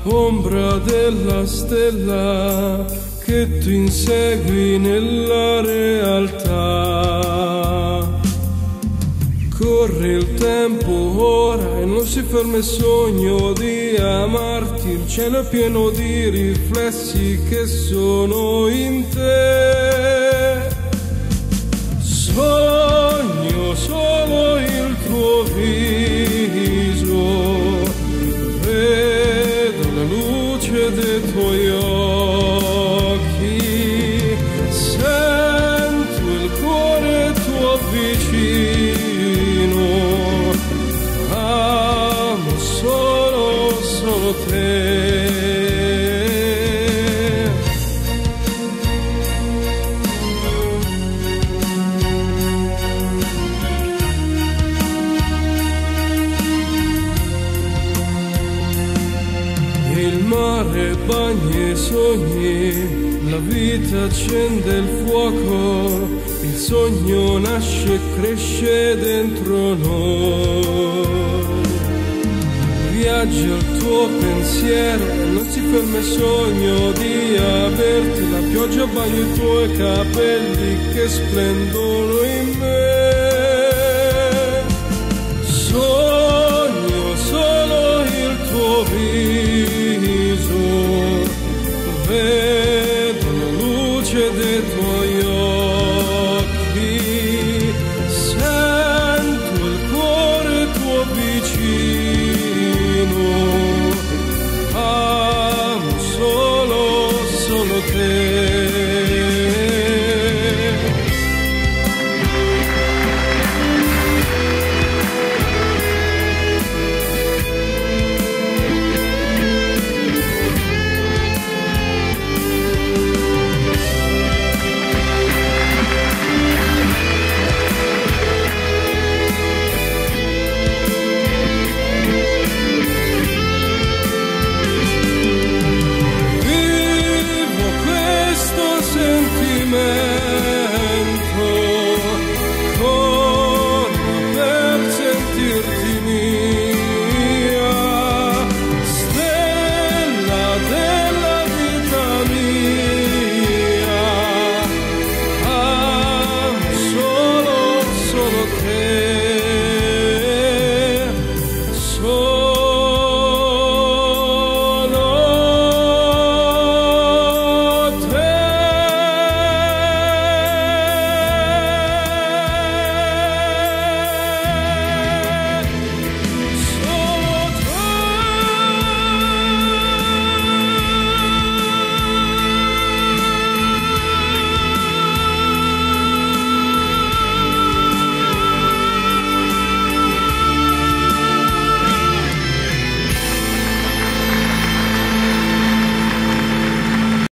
ombra della stella che tu insegui nella realtà. Corre il tempo ora e non si ferma il sogno di amarti, il cielo è pieno di riflessi che sono in te. Sogno solo il tuo viso, vedo la luce dei tuoi occhi, sento il cuore tuo vicino, amo solo te. Il mare bagna i sogni, la vita accende il fuoco, il sogno nasce e cresce dentro noi. Viaggia il tuo pensiero, non si ferma il sogno di averti, la pioggia bagna i tuoi capelli che splendono in me. Sogno solo il tuo viso,